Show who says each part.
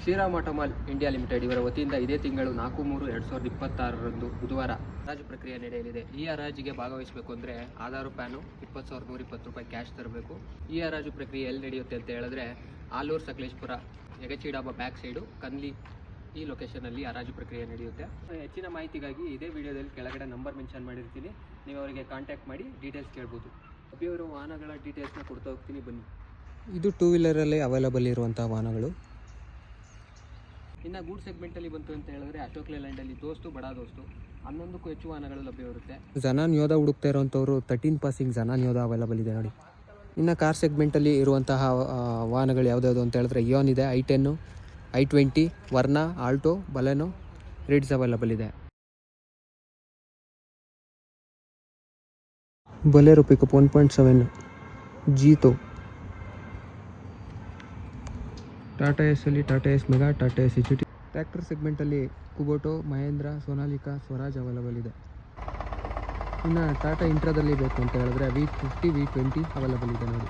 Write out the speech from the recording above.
Speaker 1: Shriram ಆಟೋಮಾಲ್ India limited ಇವರ ವತಿಯಿಂದ ಇದೇ ತಿಂಗಳು 4/3/2026 ಬುಧವಾರ ಹರಾಜು ಪ್ರಕ್ರಿಯೆ ನಡೆಯಲಿದೆ. ಈ ಹರಾಜಿಗೆ ಭಾಗವಹಿಸಬೇಕು ಅಂದರೆ ಆಧಾರ್ ಪ್ಯಾನು 20,120 ರೂಪಾಯಿ ಕ್ಯಾಶ್ ತರಬೇಕು. ಈ ಹರಾಜು ಪ್ರಕ್ರಿಯೆ ಎಲ್ಲಿ ನಡೆಯುತ್ತೆ ಅಂತ ಹೇಳಿದ್ರೆ ಆಲೂರು ಸಕಲೇಶ್ಪುರ ಯಗಚಿ ಡಾಬಾ ಬ್ಯಾಕ್ ಸೈಡು ಕನ್ಲಿ ಈ ಲೊಕೇಶನಲ್ಲಿ ಹರಾಜು ಪ್ರಕ್ರಿಯೆ ನಡೆಯುತ್ತೆ. ಹೆಚ್ಚಿನ ಮಾಹಿತಿಗಾಗಿ ಇದೇ ವಿಡಿಯೋದಲ್ಲಿ ಕೆಳಗಡೆ ನಂಬರ್ ಮೆನ್ಷನ್ ಮಾಡಿರ್ತೀನಿ, ನೀವು ಅವರಿಗೆ ಕಾಂಟ್ಯಾಕ್ಟ್ ಮಾಡಿ ಡೀಟೇಲ್ಸ್ ಕೇಳ್ಬೋದು. ಲಭ್ಯವಿರೋ ವಾಹನಗಳ ಡೀಟೇಲ್ಸ್ನ ಕೊಡ್ತಾ ಹೋಗ್ತೀನಿ, ಬನ್ನಿ.
Speaker 2: ಇದು 2 ವೀಲರಲ್ಲಿ ಅವೈಲಬಲ್ ಇರುವಂಥ ವಾಹನಗಳು.
Speaker 1: ಇನ್ನು ಗೂಡ್ ಸೆಗ್ಮೆಂಟಲ್ಲಿ ಬಂತು ಅಂತ ಹೇಳಿದ್ರೆ ಅಶೋಕ್ ಲೇಲ್ಯಾಂಡಲ್ಲಿ ದೋಸ್ತು ಬಡಾ ದೋಸ್ತು 11ಕ್ಕೂ ಹೆಚ್ಚು ವಾಹನಗಳು ಲಭ್ಯವಿರುತ್ತೆ.
Speaker 2: ಜನಾನ್ ಯೋಧ ಹುಡುಕ್ತಾ ಇರುವಂಥವ್ರು 13 ಪಾಸಿಂಗ್ ಜನಾನ್ ಯೋಧ ಅವೈಲಬಲ್ ಇದೆ ನೋಡಿ. ಇನ್ನು ಕಾರ್ ಸೆಗ್ಮೆಂಟಲ್ಲಿ ಇರುವಂತಹ ವಾಹನಗಳು ಯಾವುದ್ಯಾವುದು ಅಂತ ಹೇಳಿದ್ರೆ ಇಯಾನ್ ಇದೆ, i10, i20, Verna, Alto, Baleno, Ritz available ಇದೆ. Bolero pickup 1.7, Jeeto, Tata Ace ಅಲ್ಲಿ Tata Ace Mega, Tata Ace HT. Tractor ಸೆಗ್ಮೆಂಟಲ್ಲಿ ಕುಬೋಟೋ, ಮಹೇಂದ್ರ, ಸೋನಾಲಿಕಾ, ಸ್ವರಾಜ್ ಅವೈಲಬಲ್ ಇದೆ. ಇನ್ನು ಟಾಟಾ ಇಂಟ್ರಾದಲ್ಲಿ ಬೇಕು ಅಂತ ಹೇಳಿದ್ರೆ V50, V20 ಅವೈಲಬಲ್ ಇದೆ ನೋಡಿ.